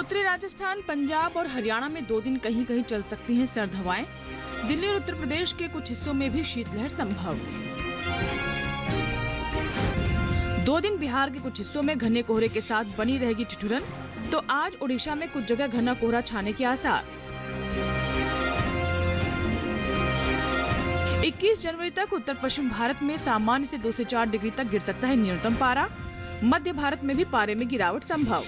उत्तरी राजस्थान, पंजाब और हरियाणा में 2 दिन कहीं कहीं चल सकती हैं सर्द हवाएं। दिल्ली और उत्तर प्रदेश के कुछ हिस्सों में भी शीतलहर संभव। 2 दिन बिहार के कुछ हिस्सों में घने कोहरे के साथ बनी रहेगी ठिठुरन। तो आज ओडिशा में कुछ जगह घना कोहरा छाने के आसार। 21 जनवरी तक उत्तर पश्चिम भारत में सामान्य से 2 से 4 डिग्री तक गिर सकता है न्यूनतम पारा। मध्य भारत में भी पारे में गिरावट संभव।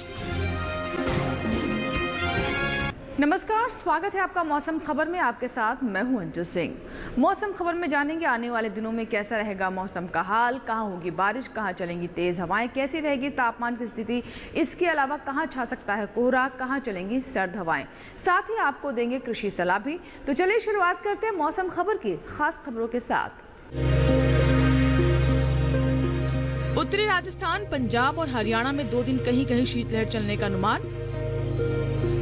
नमस्कार, स्वागत है आपका मौसम खबर में। आपके साथ मैं हूं अंजू सिंह। मौसम खबर में जानेंगे आने वाले दिनों में कैसा रहेगा मौसम का हाल, कहां होगी बारिश, कहां चलेंगी तेज हवाएं, कैसी रहेगी तापमान की स्थिति, इसके अलावा कहां छा सकता है कोहरा, कहां चलेंगी सर्द हवाएं। साथ ही आपको देंगे कृषि सलाह भी। तो चलिए शुरुआत करते हैं मौसम खबर की खास खबरों के साथ। उत्तरी राजस्थान, पंजाब और हरियाणा में 2 दिन कहीं कहीं शीतलहर चलने का अनुमान।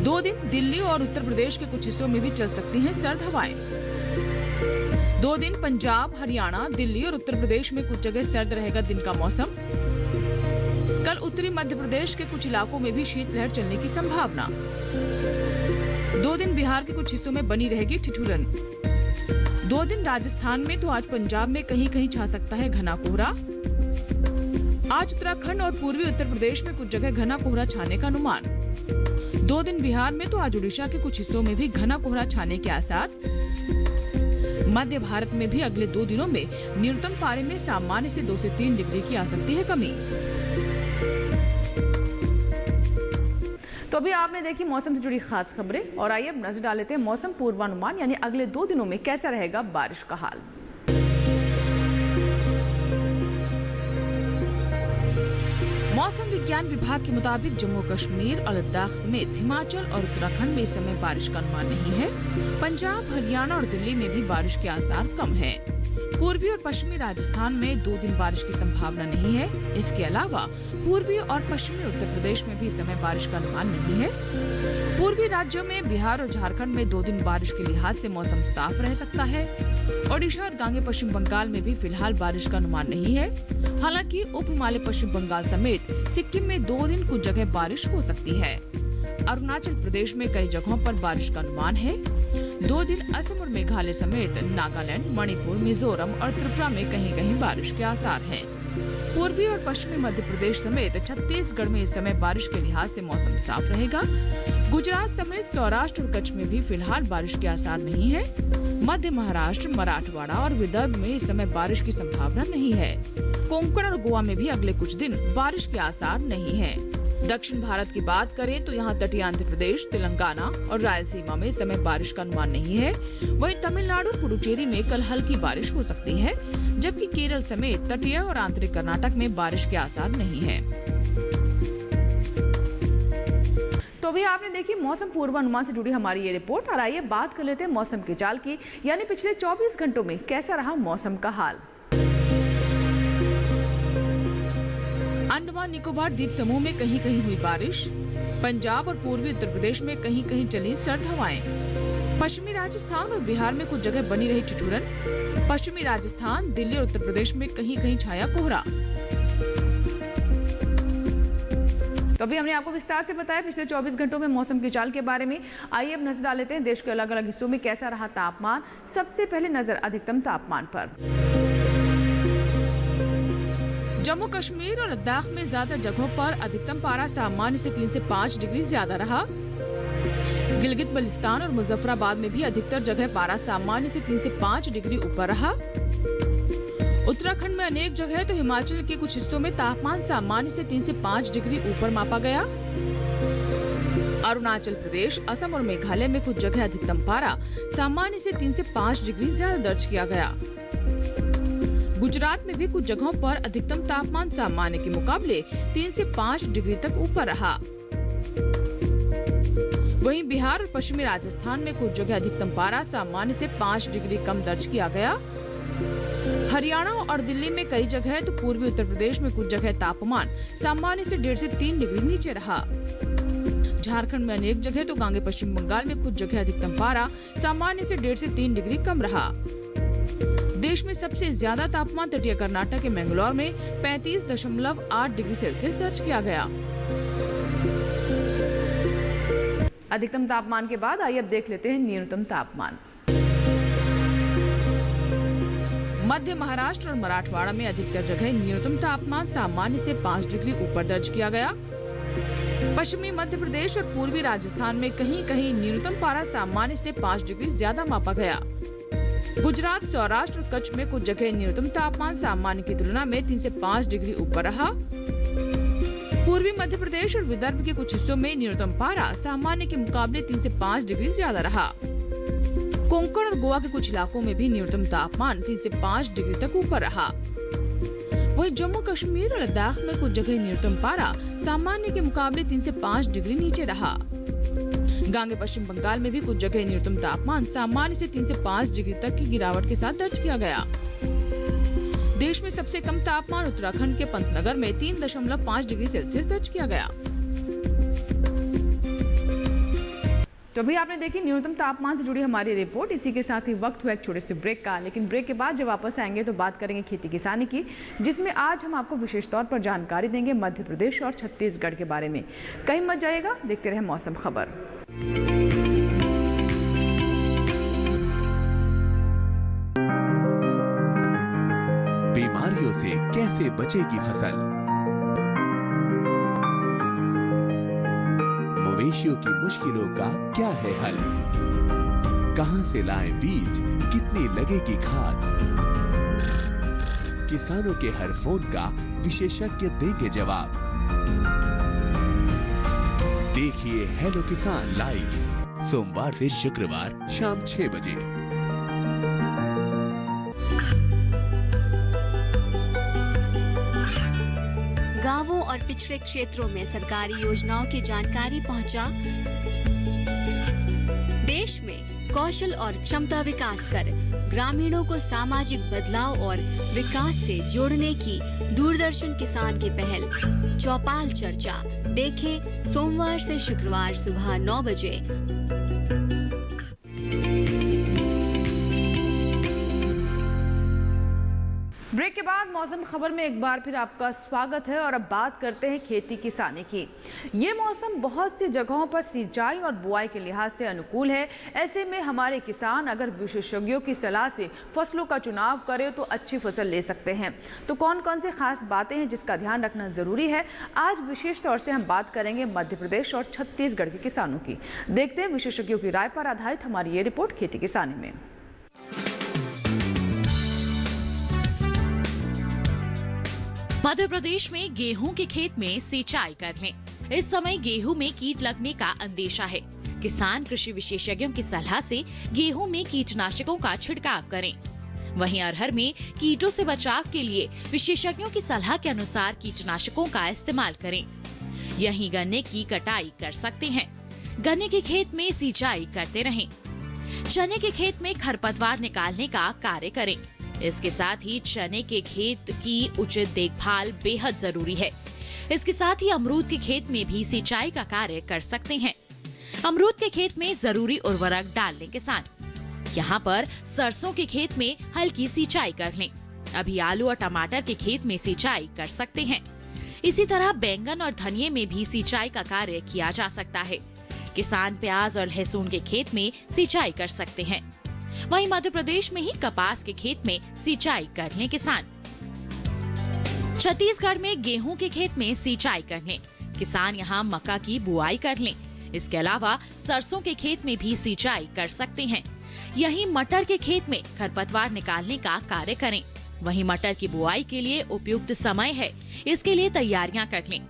2 दिन दिल्ली और उत्तर प्रदेश के कुछ हिस्सों में भी चल सकती हैं सर्द हवाएं। 2 दिन पंजाब, हरियाणा, दिल्ली और उत्तर प्रदेश में कुछ जगह सर्द रहेगा दिन का मौसम। कल उत्तरी मध्य प्रदेश के कुछ इलाकों में भी शीतलहर चलने की संभावना। 2 दिन बिहार के कुछ हिस्सों में बनी रहेगी ठिठुरन। 2 दिन राजस्थान में तो आज पंजाब में कहीं कहीं छा सकता है घना कोहरा। आज उत्तराखंड और पूर्वी उत्तर प्रदेश में कुछ जगह घना कोहरा छाने का अनुमान। 2 दिन बिहार में तो आज उड़ीसा के कुछ हिस्सों में भी घना कोहरा छाने के आसार। मध्य भारत में भी अगले 2 दिनों में न्यूनतम पारे में सामान्य से 2 से 3 डिग्री की आ सकती है कमी। तो अभी आपने देखी मौसम से जुड़ी खास खबरें और आइए अब नजर डाल लेते हैं मौसम पूर्वानुमान, यानी अगले 2 दिनों में कैसा रहेगा बारिश का हाल। मौसम विज्ञान विभाग के मुताबिक जम्मू कश्मीर और लद्दाख समेत हिमाचल और उत्तराखंड में इस समय बारिश का अनुमान नहीं है। पंजाब, हरियाणा और दिल्ली में भी बारिश के आसार कम हैं। पूर्वी और पश्चिमी राजस्थान में 2 दिन बारिश की संभावना नहीं है। इसके अलावा पूर्वी और पश्चिमी उत्तर प्रदेश में भी इस समय बारिश का अनुमान नहीं है। पूर्वी राज्यों में बिहार और झारखंड में 2 दिन बारिश के लिहाज से मौसम साफ रह सकता है। ओडिशा और गांगे पश्चिम बंगाल में भी फिलहाल बारिश का अनुमान नहीं है। हालांकि उप हिमालय पश्चिम बंगाल समेत सिक्किम में 2 दिन कुछ जगह बारिश हो सकती है। अरुणाचल प्रदेश में कई जगहों पर बारिश का अनुमान है। 2 दिन असम और मेघालय समेत नागालैंड, मणिपुर, मिजोरम और त्रिपुरा में कहीं कहीं बारिश के आसार हैं। पूर्वी और पश्चिमी मध्य प्रदेश समेत छत्तीसगढ़ में इस समय बारिश के लिहाज से मौसम साफ रहेगा। गुजरात समेत सौराष्ट्र और कच्छ में भी फिलहाल बारिश के आसार नहीं है। मध्य महाराष्ट्र, मराठवाड़ा और विदर्भ में इस समय बारिश की संभावना नहीं है। कोंकण और गोवा में भी अगले कुछ दिन बारिश के आसार नहीं है। दक्षिण भारत की बात करें तो यहाँ तटीय आंध्र प्रदेश, तेलंगाना और रायलसीमा में इस समय बारिश का अनुमान नहीं है। वहीं तमिलनाडु और पुडुचेरी में कल हल्की बारिश हो सकती है, जबकि केरल समेत तटीय और आंतरिक कर्नाटक में बारिश के आसार नहीं है। तो भी आपने देखी मौसम पूर्वानुमान से जुड़ी हमारी ये रिपोर्ट और आइए बात कर लेते हैं मौसम के चाल की, यानी पिछले 24 घंटों में कैसा रहा मौसम का हाल। अंडमान निकोबार द्वीप समूह में कहीं कहीं हुई बारिश। पंजाब और पूर्वी उत्तर प्रदेश में कहीं कहीं चली सर्द हवाएं। पश्चिमी राजस्थान और बिहार में कुछ जगह बनी रही ठिठुरन। पश्चिमी राजस्थान, दिल्ली और उत्तर प्रदेश में कहीं कहीं छाया कोहरा। तो अभी हमने आपको विस्तार से बताया पिछले 24 घंटों में मौसम की चाल के बारे में। आइए अब नजर डाल लेते हैं देश के अलग अलग हिस्सों में कैसा रहा तापमान। सबसे पहले नजर अधिकतम तापमान पर। जम्मू कश्मीर और लद्दाख में ज्यादा जगहों पर अधिकतम पारा सामान्य से 3 से 5 डिग्री ज्यादा रहा। गिलगित बल्तिस्तान और मुजफ्फराबाद में भी अधिकतर जगह पारा सामान्य से 3 से 5 डिग्री ऊपर रहा। उत्तराखंड में अनेक जगह तो हिमाचल के कुछ हिस्सों में तापमान सामान्य से 3 से 5 डिग्री ऊपर मापा गया। अरुणाचल प्रदेश, असम और मेघालय में कुछ जगह अधिकतम पारा सामान्य से 3 से 5 डिग्री ज्यादा दर्ज किया गया। गुजरात में भी कुछ जगहों पर अधिकतम तापमान सामान्य के मुकाबले 3 से 5 डिग्री तक ऊपर रहा। वहीं बिहार और पश्चिमी राजस्थान में कुछ जगह अधिकतम पारा सामान्य से 5 डिग्री कम दर्ज किया गया। हरियाणा और दिल्ली में कई जगह तो पूर्वी उत्तर प्रदेश में कुछ जगह तापमान सामान्य से 1.5 से 3 डिग्री नीचे रहा। झारखंड में अनेक जगह तो गांगे पश्चिम बंगाल में कुछ जगह अधिकतम पारा सामान्य से 1.5 से 3 डिग्री कम रहा। देश में सबसे ज्यादा तापमान तटीय कर्नाटक के मैंगलोर में 35.8 डिग्री सेल्सियस दर्ज किया गया। अधिकतम तापमान के बाद आइए अब देख लेते हैं न्यूनतम तापमान। मध्य महाराष्ट्र और मराठवाड़ा में अधिकतर जगह न्यूनतम तापमान सामान्य से 5 डिग्री ऊपर दर्ज किया गया। पश्चिमी मध्य प्रदेश और पूर्वी राजस्थान में कहीं कहीं न्यूनतम पारा सामान्य से 5 डिग्री ज्यादा मापा गया। गुजरात, सौराष्ट्र और कच्छ में कुछ जगह न्यूनतम तापमान सामान्य की तुलना में 3 से 5 डिग्री ऊपर रहा। पूर्वी मध्य प्रदेश और विदर्भ के कुछ हिस्सों में न्यूनतम पारा सामान्य के मुकाबले 3 से 5 डिग्री ज्यादा रहा। कोंकण और गोवा के कुछ इलाकों में भी न्यूनतम तापमान 3 से 5 डिग्री तक ऊपर रहा। वहीं जम्मू कश्मीर और लद्दाख में कुछ जगह न्यूनतम पारा सामान्य के मुकाबले 3 से 5 डिग्री नीचे रहा। गांगे पश्चिम बंगाल में भी कुछ जगह न्यूनतम तापमान सामान्य से 3 से 5 डिग्री तक की गिरावट के साथ दर्ज किया गया। देश में सबसे कम तापमान उत्तराखंड के पंतनगर में 3.5 डिग्री सेल्सियस दर्ज किया गया। तो अभी आपने देखी न्यूनतम तापमान से जुड़ी हमारी रिपोर्ट। इसी के साथ ही वक्त हुआ एक छोटे से ब्रेक का, लेकिन ब्रेक के बाद जब वापस आएंगे तो बात करेंगे खेती किसानी की, जिसमें आज हम आपको विशेष तौर पर जानकारी देंगे मध्य प्रदेश और छत्तीसगढ़ के बारे में। कहीं मत जाइएगा, देखते रहे मौसम खबर। बीमारियों से कैसे बचेगी फसल, मवेशियों की मुश्किलों का क्या है हल, कहां से लाएं बीज, कितनी लगेगी खाद, किसानों के हर फोन का विशेषज्ञ देंगे जवाब। देखिए हेलो किसान लाइव सोमवार से शुक्रवार शाम 6 बजे। गांवों और पिछड़े क्षेत्रों में सरकारी योजनाओं की जानकारी पहुंचा। देश में कौशल और क्षमता विकास कर ग्रामीणों को सामाजिक बदलाव और विकास से जोड़ने की दूरदर्शन किसान की पहल चौपाल चर्चा देखें सोमवार से शुक्रवार सुबह 9 बजे। ब्रेक के बाद मौसम खबर में एक बार फिर आपका स्वागत है और अब बात करते हैं खेती किसानी की। ये मौसम बहुत सी जगहों पर सिंचाई और बुआई के लिहाज से अनुकूल है। ऐसे में हमारे किसान अगर विशेषज्ञों की सलाह से फसलों का चुनाव करें तो अच्छी फसल ले सकते हैं। तो कौन कौन सी खास बातें हैं जिसका ध्यान रखना जरूरी है, आज विशेष तौर से हम बात करेंगे मध्य प्रदेश और छत्तीसगढ़ के किसानों की। देखते हैं विशेषज्ञों की राय पर आधारित हमारी ये रिपोर्ट खेती किसानी में। मध्य प्रदेश में गेहूं के खेत में सिंचाई कर लें। इस समय गेहूं में कीट लगने का अंदेशा है। किसान कृषि विशेषज्ञों की सलाह से गेहूं में कीटनाशकों का छिड़काव करें। वहीं अरहर में कीटों से बचाव के लिए विशेषज्ञों की सलाह के अनुसार कीटनाशकों का इस्तेमाल करें। यहीं गन्ने की कटाई कर सकते हैं। गन्ने के खेत में सिंचाई करते रहें। चने के खेत में खरपतवार निकालने का कार्य करें। इसके साथ ही चने के खेत की उचित देखभाल बेहद जरूरी है। इसके साथ ही अमरूद के खेत में भी सिंचाई का कार्य कर सकते हैं। अमरूद के खेत में जरूरी उर्वरक डाल लें किसान। यहाँ पर सरसों के खेत में हल्की सिंचाई कर लें। अभी आलू और टमाटर के खेत में सिंचाई कर सकते हैं। इसी तरह बैंगन और धनिये में भी सिंचाई का कार्य किया जा सकता है। किसान प्याज और लहसुन के खेत में सिंचाई कर सकते हैं। वहीं मध्य प्रदेश में ही कपास के खेत में सिंचाई कर लें किसान। छत्तीसगढ़ में गेहूं के खेत में सिंचाई कर लें किसान। यहाँ मक्का की बुआई कर लें। इसके अलावा सरसों के खेत में भी सिंचाई कर सकते हैं। यहीं मटर के खेत में खरपतवार निकालने का कार्य करें। वहीं मटर की बुआई के लिए उपयुक्त समय है, इसके लिए तैयारियां कर लें।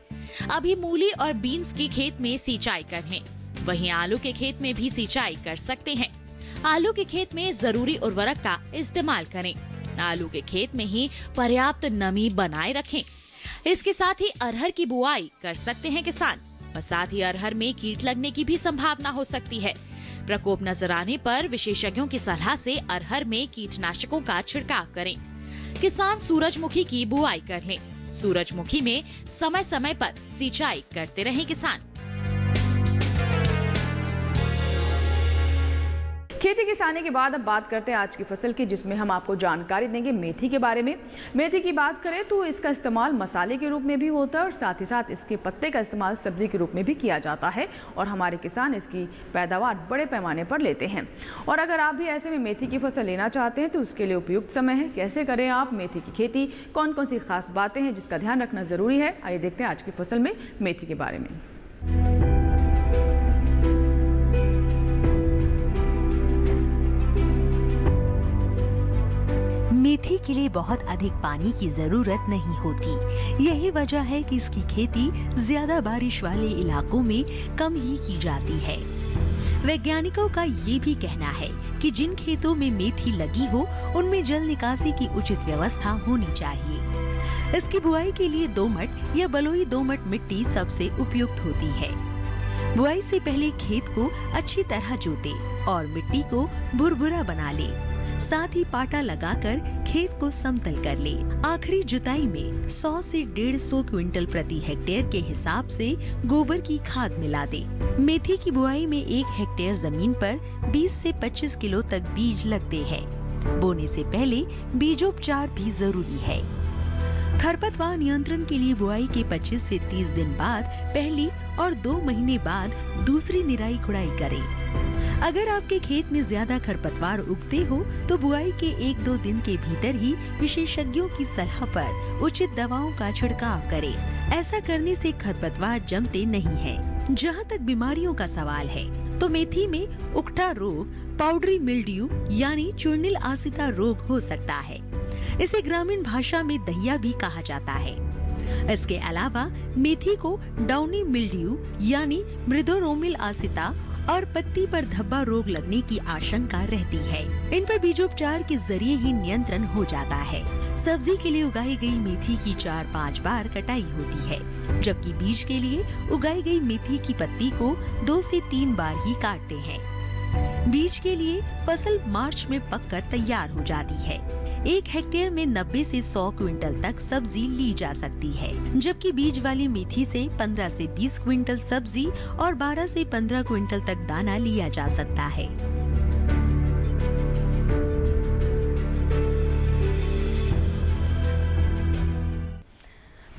अभी मूली और बीन्स के खेत में सिंचाई कर लें। वहीं आलू के खेत में भी सिंचाई कर सकते हैं। आलू के खेत में जरूरी उर्वरक का इस्तेमाल करें। आलू के खेत में ही पर्याप्त नमी बनाए रखें। इसके साथ ही अरहर की बुआई कर सकते हैं किसान। और साथ ही अरहर में कीट लगने की भी संभावना हो सकती है। प्रकोप नजर आने पर विशेषज्ञों की सलाह से अरहर में कीटनाशकों का छिड़काव करें। किसान सूरजमुखी की बुआई कर लें। सूरजमुखी में समय समय पर सिंचाई करते रहें किसान। खेती किसानी के बाद अब बात करते हैं आज की फसल की, जिसमें हम आपको जानकारी देंगे मेथी के बारे में। मेथी की बात करें तो इसका इस्तेमाल मसाले के रूप में भी होता है और साथ ही साथ इसके पत्ते का इस्तेमाल सब्जी के रूप में भी किया जाता है और हमारे किसान इसकी पैदावार बड़े पैमाने पर लेते हैं। और अगर आप भी ऐसे में मेथी की फसल लेना चाहते हैं तो उसके लिए उपयुक्त समय है। कैसे करें आप मेथी की खेती, कौन कौन सी खास बातें हैं जिसका ध्यान रखना जरूरी है, आइए देखते हैं आज की फसल में मेथी के बारे में। मेथी के लिए बहुत अधिक पानी की जरूरत नहीं होती। यही वजह है कि इसकी खेती ज्यादा बारिश वाले इलाकों में कम ही की जाती है। वैज्ञानिकों का ये भी कहना है कि जिन खेतों में मेथी लगी हो उनमें जल निकासी की उचित व्यवस्था होनी चाहिए। इसकी बुआई के लिए दोमट या बलुई दोमट मिट्टी सबसे उपयुक्त होती है। बुआई से पहले खेत को अच्छी तरह जोते और मिट्टी को भुरभुरा बना ले। साथ ही पाटा लगाकर खेत को समतल कर ले। आखिरी जुताई में 100 से 150 क्विंटल प्रति हेक्टेयर के हिसाब से गोबर की खाद मिला दे। मेथी की बुआई में 1 हेक्टेयर जमीन पर 20 से 25 किलो तक बीज लगते हैं। बोने से पहले बीजोपचार भी जरूरी है। खरपतवार नियंत्रण के लिए बुआई के 25 से 30 दिन बाद पहली और 2 महीने बाद दूसरी निराई गुड़ाई करें। अगर आपके खेत में ज्यादा खरपतवार उगते हो तो बुआई के 1-2 दिन के भीतर ही विशेषज्ञों की सलाह पर उचित दवाओं का छिड़काव करें। ऐसा करने से खरपतवार जमते नहीं हैं। जहां तक बीमारियों का सवाल है तो मेथी में उकठा रोग, पाउडरी मिल्ड्यू यानी चूर्निल आसिता रोग हो सकता है। इसे ग्रामीण भाषा में दहिया भी कहा जाता है। इसके अलावा मेथी को डाउनी मिल्ड्यू यानी मृदोरोमिल आसिता और पत्ती पर धब्बा रोग लगने की आशंका रहती है। इन पर बीजोपचार के जरिए ही नियंत्रण हो जाता है। सब्जी के लिए उगाई गई मेथी की 4-5 बार कटाई होती है, जबकि बीज के लिए उगाई गई मेथी की पत्ती को 2 से 3 बार ही काटते हैं। बीज के लिए फसल मार्च में पककर तैयार हो जाती है। 1 हेक्टेयर में 90 से 100 क्विंटल तक सब्जी ली जा सकती है, जबकि बीज वाली मेथी से 15 से 20 क्विंटल सब्जी और 12 से 15 क्विंटल तक दाना लिया जा सकता है।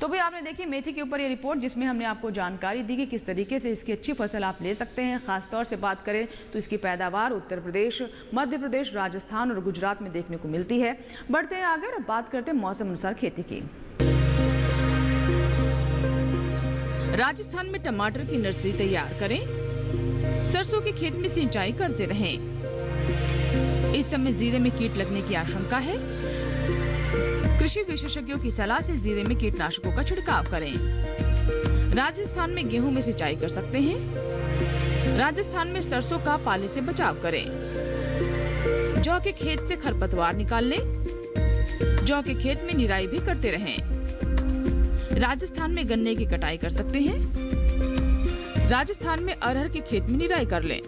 तो भी आपने देखी मेथी के ऊपर ये रिपोर्ट, जिसमें हमने आपको जानकारी दी कि किस तरीके से इसकी अच्छी फसल आप ले सकते हैं। खासतौर से बात करें तो इसकी पैदावार उत्तर प्रदेश, मध्य प्रदेश, राजस्थान और गुजरात में देखने को मिलती है। बढ़ते हैं आगे और बात करते हैं मौसम अनुसार खेती की। राजस्थान में टमाटर की नर्सरी तैयार करें। सरसों के खेत में सिंचाई करते रहें। इस समय जीरे में कीट लगने की आशंका है। कृषि विशेषज्ञों की सलाह से जीरे में कीटनाशकों का छिड़काव करें। राजस्थान में गेहूं में सिंचाई कर सकते हैं। राजस्थान में सरसों का पाले से बचाव करें। जौ के खेत से खरपतवार निकाल लें। जौ के खेत में निराई भी करते रहें। राजस्थान में गन्ने की कटाई कर सकते हैं। राजस्थान में अरहर के खेत में निराई कर लें।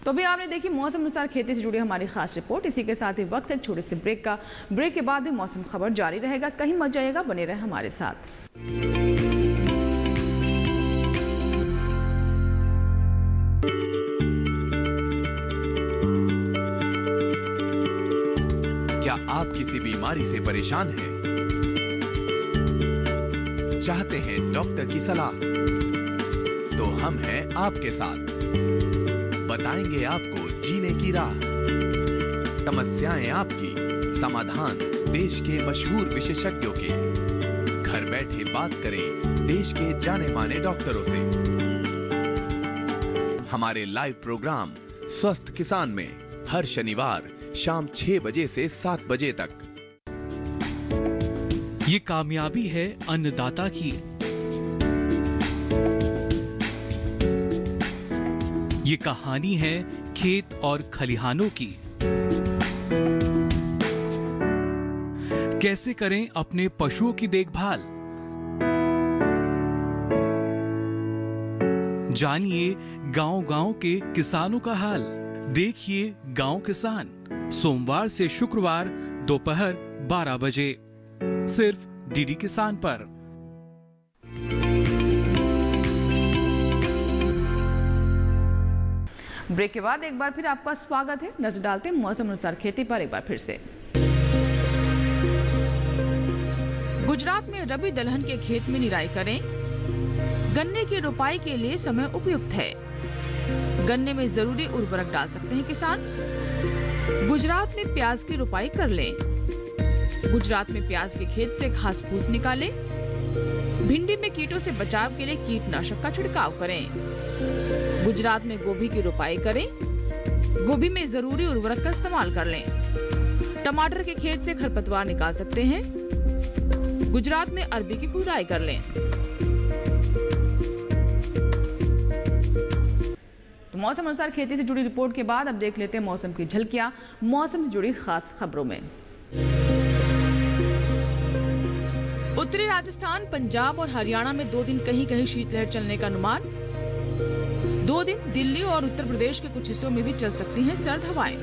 तो भी आपने देखी मौसम अनुसार खेती से जुड़ी हमारी खास रिपोर्ट। इसी के साथ ही वक्त है छोटे से ब्रेक का। ब्रेक के बाद भी मौसम खबर जारी रहेगा, कहीं मत जाइएगा, बने रहे हमारे साथ। क्या आप किसी बीमारी से परेशान हैं? चाहते हैं डॉक्टर की सलाह? तो हम हैं आपके साथ। बताएंगे आपको जीने की राह। समस्याएं आपकी, समाधान देश के मशहूर विशेषज्ञों के। घर बैठे बात करें देश के जाने माने डॉक्टरों से। हमारे लाइव प्रोग्राम स्वस्थ किसान में हर शनिवार शाम 6 बजे से 7 बजे तक। ये कामयाबी है अन्नदाता की। ये कहानी है खेत और खलिहानों की। कैसे करें अपने पशुओं की देखभाल, जानिए गांव-गांव के किसानों का हाल। देखिए गांव किसान सोमवार से शुक्रवार दोपहर 12 बजे सिर्फ डीडी किसान पर। ब्रेक के बाद एक बार फिर आपका स्वागत है। नजर डालते हैं मौसम अनुसार खेती पर एक बार फिर से। गुजरात में रबी दलहन के खेत में निराई करें। गन्ने की रोपाई के लिए समय उपयुक्त है। गन्ने में जरूरी उर्वरक डाल सकते हैं किसान। गुजरात में प्याज की रोपाई कर लें। गुजरात में प्याज के खेत से घास फूस निकालें। भिंडी में कीटों से बचाव के लिए कीटनाशक का छिड़काव करें। गुजरात में गोभी की रोपाई करें। गोभी में जरूरी उर्वरक का इस्तेमाल कर लें। टमाटर के खेत से खरपतवार निकाल सकते हैं। गुजरात में अरबी की खुदाई कर लें। तो मौसम अनुसार खेती से जुड़ी रिपोर्ट के बाद अब देख लेते हैं मौसम की झलकियां मौसम से जुड़ी खास खबरों में। उत्तरी राजस्थान, पंजाब और हरियाणा में 2 दिन कहीं कहीं शीतलहर चलने का अनुमान। 2 दिन दिल्ली और उत्तर प्रदेश के कुछ हिस्सों में भी चल सकती हैं सर्द हवाएं।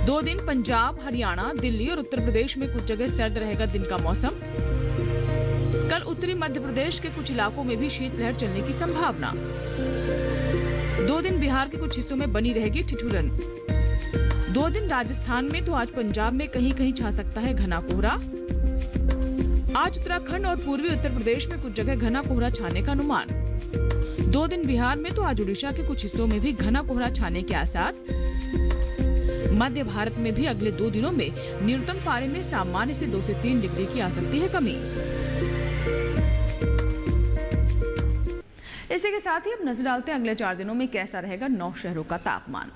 2 दिन पंजाब, हरियाणा, दिल्ली और उत्तर प्रदेश में कुछ जगह सर्द रहेगा दिन का मौसम। कल उत्तरी मध्य प्रदेश के कुछ इलाकों में भी शीतलहर चलने की संभावना। 2 दिन बिहार के कुछ हिस्सों में बनी रहेगी ठिठुरन। 2 दिन राजस्थान में तो आज पंजाब में कहीं कहीं छा सकता है घना कोहरा। आज उत्तराखंड और पूर्वी उत्तर प्रदेश में कुछ जगह घना कोहरा छाने का अनुमान। 2 दिन बिहार में तो आज उड़ीसा के कुछ हिस्सों में भी घना कोहरा छाने के आसार। मध्य भारत में भी अगले 2 दिनों में न्यूनतम पारे में सामान्य से 2 से 3 डिग्री की आ सकती है कमी। इसी के साथ ही अब नजर डालते हैं अगले 4 दिनों में कैसा रहेगा 9 शहरों का तापमान।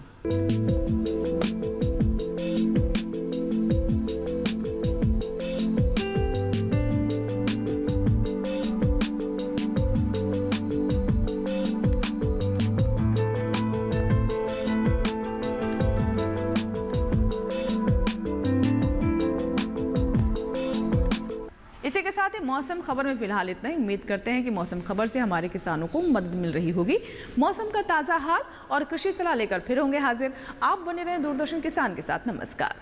इसी के साथ ही मौसम खबर में फिलहाल इतना ही। उम्मीद करते हैं कि मौसम खबर से हमारे किसानों को मदद मिल रही होगी। मौसम का ताज़ा हाल और कृषि सलाह लेकर फिर होंगे हाजिर। आप बने रहें दूरदर्शन किसान के साथ। नमस्कार।